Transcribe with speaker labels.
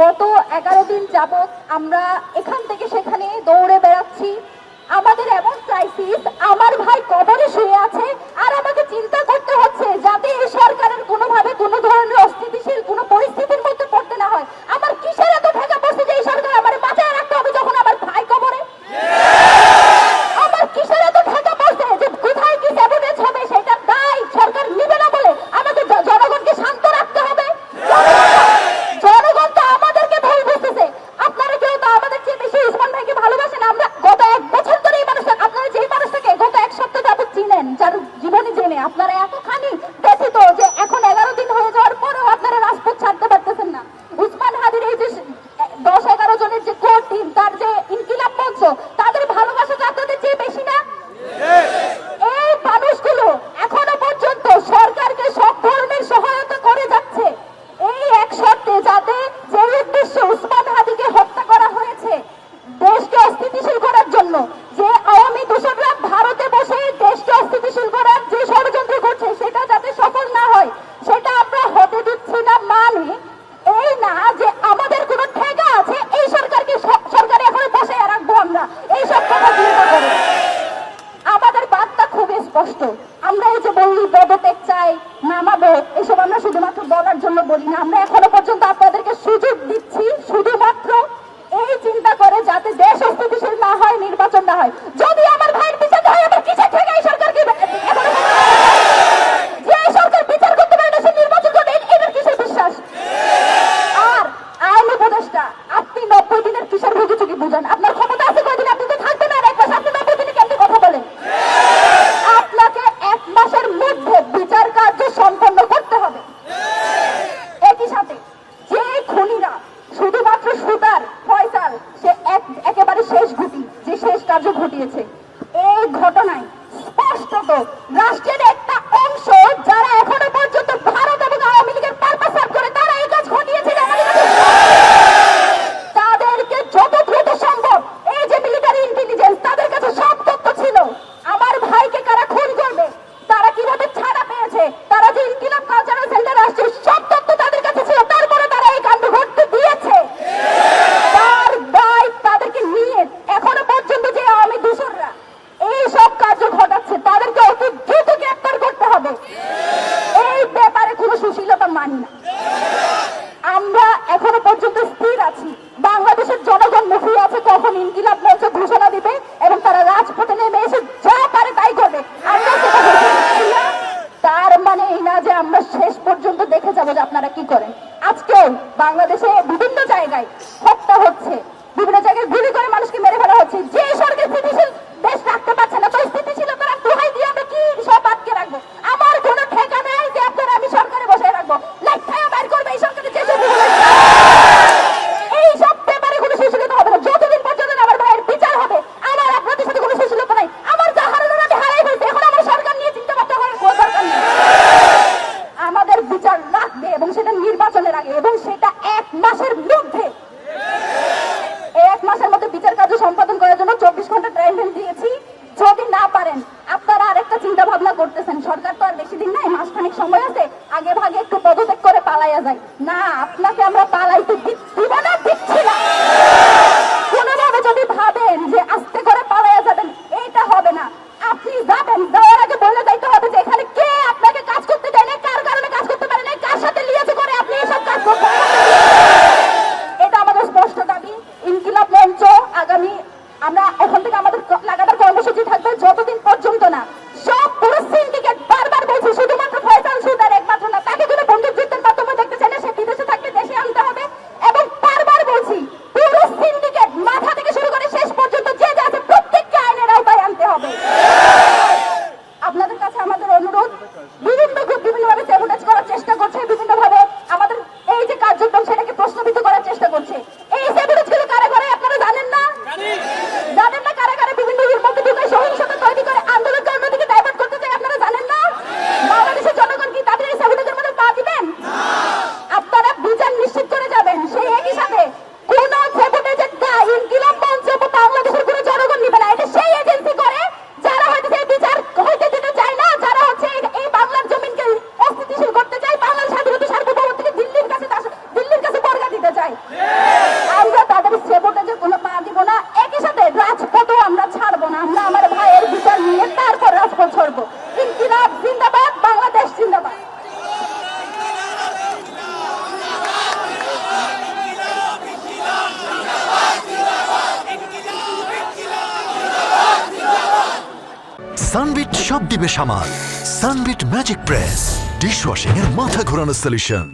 Speaker 1: গত 11 দিন যাবৎ আমরা এখান থেকে সেখানে দৌড়ে বেড়াচ্ছি। আমাদের এমন ক্রাইসিস, আমার ভাই কবরে শুয়ে আছে আর আমাকে চিন্তা করতে হচ্ছে যাতে এই সরকারের কোনোভাবে কোনো ধরনের অস্থিতিশীল কোনো পরিস্থিতির মধ্যে পড়তে না হয়। আমার কিসের এত ঢাকা পড়ছে যে এই সরকার আমার বাঁচায় রাখতে হবে যখন আমার ভাই কবরে? আমার কিসের এত ঢাকা পড়ছে যে কোথায় কি স্যাবোটেজ হবে সেটা দায় সরকার নিবে না বলে আমাদের জনগণকে শান্ত রাখতে হবে? জনগণ তো আমাদেরকে ভুল বুঝতেছে। আপনারা কেউ তো আমাদের চেয়ে বেশি উসমান ভাইকে ভালোবাসেন। আমরা গত 1 বছর ধরে এই মানুষটা, আপনারা যেই মানুষটাকে গত 1 সপ্তাহ যাবত চিনেন, যার জীবনে জেনে আপনারা এতখানি ব্যথিত যে এখন 11 দিন হয়ে যাওয়ার পরেও আপনারা রাজপথ ছাড়তে পারতেছেন না। উসমান হাদির এই যে 10-11 জনের যে কোর টিম, তার যে ইনকিলাব মঞ্চ, তাদের ভালোবাসা আপনাদের চেয়ে বেশি না? এই মানুষগুলো এখনো পর্যন্ত সরকারকে সব ধরনের সহায়তা করে যাচ্ছে এই এক শর্তে, যাতে যে উদ্দেশ্যে উসমান হাদিকে হত্যা করা হয়েছে দেশকে অস্থিতিশীল করার জন্য, যে আওয়ামী দূষণরা ভারতে বসে দেশকে অস্থিতিশীল করার যে ষড়যন্ত্র করছে সেটা যাতে সফল না হয় সেটা আমরা হতে দিচ্ছি না। মানে এই না যে আমাদের কোনো ঠেকা আছে এই সরকারকে সরকারে এখনো বসে রাখবো আমরা, এইসব কথা চিন্তা করে আমাদের বার্তা খুবই স্পষ্ট। আমরা এই যে বলি পদত্যাগ চাই, নামাবো, এসব আমরা শুধুমাত্র বলার জন্য বলি না। আমরা এখনো পর্যন্ত আপনাদেরকে সুযোগ দিচ্ছি শুধুমাত্র এই চিন্তা করে যাতে দেশ অস্থিতিশীল না হয়, নির্বাচন না হয়। যদি আমার ভাইয়ের বিচার হয়, আবার কিসের থেকে এই সরকারকে যে সরকার বিচার করতে পারে না সে নির্বাচন করবে, এটার কিসের বিশ্বাস? আর আইন উপদেষ্টা, আপনি 90 দিনের কিসের ভুগিচুকি বুঝান? আপনার ক্ষমতা আছে কয়দিন? আপনি তো থাকবেন আর 1 মাস, আপনি 90 দিনে কেমন কথা বলেন? আপনাকে 1 মাসের মধ্যে বিচার কার্য সম্পন্ন করতে হবে। একই সাথে যে খুনিরা শুধুমাত্র সুতার ফয়সাল, সে একেবারে শেষ ঘটি, যে শেষ কার্য ঘটিয়েছে এই ঘটনায় স্পষ্টত রাষ্ট্রের একটা অংশ যারা এখনো পর্যন্ত ভারত এবং আওয়ামী লীগের পারপাস সার্ভ করে তারা এই কাজ ঘটিয়েছে। তাদেরকে যত দ্রুত সম্ভব, এই যে মিলিটারি ইন্টেলিজেন্স, তাদের কাছে সব তথ্য ছিল আমার ভাইকে কারা খুন করবে, তারা কিভাবে ছাড়া পেয়েছে, তারা যে ইনকিলাব কালচারাল সেন্টারে আসছে, সব তথ্য তাদের কাছে ছিল। তারপরে তারা এই কাণ্ড ঘটতে দিয়েছে। তার দায় তাদেরকে নিয়ে এখনো পর্যন্ত যে আওয়ামী দূষণরা এই সব কার্য ঘটাচ্ছে তাদেরকে অতি দ্রুত গ্রেফতার করতে হবে। এই ব্যাপারে কোনো সুশীলতা মানি না। আমরা এখনো পর্যন্ত স্থির আছি। বাংলাদেশের জনগণ মুখিয়ে আছে কখন ইনকিলাব মঞ্চ ঘোষণা দিবে এবং তারা রাজপথে নেমে এসে যা পারে তাই করবে। আমরা সেটা দেখছি না। তার মানে এই না যে আমরা শেষ পর্যন্ত দেখে যাবো যে আপনারা কি করেন। আজকেও বাংলাদেশে বিভিন্ন জায়গায় হত্যা হচ্ছে, বিভিন্ন জায়গায় গুলি করে মানুষকে মেরে ফেলা হচ্ছে। যে সরকার স্থিতিশীল দেশ রাখতে পারছে না, তো স্থিতিশীলতা দোহাই দিয়ে আমরা কি সব আটকে রাখবো? আমার কোনো ঠেকা নাই যে আপনারা আমি সরকারে বসে রাখবো। লাইফটাইম বাইর করবে এই সরকারের যেসব এই সব ব্যাপারে কোনো সুশীলতা হবে না যতদিন পর্যন্ত আমার ভাইয়ের বিচার হবে। আমার আপনাদের সাথে কোনো সুশীলতা নাই। আমার যা হারানোর আমি হারাই ফেলছি, এখন আমার সরকার নিয়ে চিন্তা ভাবনা করার কোনো দরকার নেই। আমাদের বিচার লাগবে এবং সেটা নির্বাচনের আগে, এবং সেটা 1 মাসের মধ্যে। এই 1 মাসের মধ্যে বিচার কার্য সম্পাদন করার জন্য 24 ঘন্টা টাইম দিয়েছি। যদি না পারেন, আপনারা আরেকটা চিন্তা ভাবনা করতেছেন সরকার তো আর বেশি দিন নাই, মাসখানেক সময় আছে, আগে ভাগে একটু পদত্যাগ করে পালাইয়া যায়। না, আপনাকে আমরা পালাইতে দিব না, দিচ্ছি না। কোনোভাবে যদি ভাবেন যে আস্তে করে পালাইয়া যাবেন, এইটা হবে না। আপনি যাবেন, যাওয়ার আগে বলে যাইতে হবে যে এখানে কে আপনাকে কাজ করতে দেয় না, কার কারণে কাজ করতে পারে না, কার সাথে লিয়াজে করে আপনি এসব কাজ করতে পারেন। এটা আমাদের স্পষ্ট দাবি। ইনকিলাব মঞ্চ আগামী, আমরা এখন থেকে আমাদের লাগাতার কর্মসূচি থাকবে যতদিন পর্যন্ত না সব পুরো সিন্ডিকেট, বারবার বলছি, শুধুমাত্র ফয়সাল সুতার একমাত্র না, তাকে কোনো বন্দুক যুদ্ধের মাধ্যমে দেখতে চাইলে সে বিদেশে থাকলে দেশে আনতে হবে এবং আমরা তাদের সেবটাজে কোনো পা দিব না, একই সাথে রাজপথও আমরা ছাড়বো না। আমরা আমার ভাইয়ের বিচার নিয়ে তারপর রাজপথ ছাড়বো। ইনকিলাব জিন্দাবাদ, বাংলাদেশ জিন্দাবাদ।
Speaker 2: সানবিট সব দিবে সামাল। সানবিট ম্যাজিক প্রেস ডিশওয়াশিং এর মাথা ঘোরানো সলিউশন।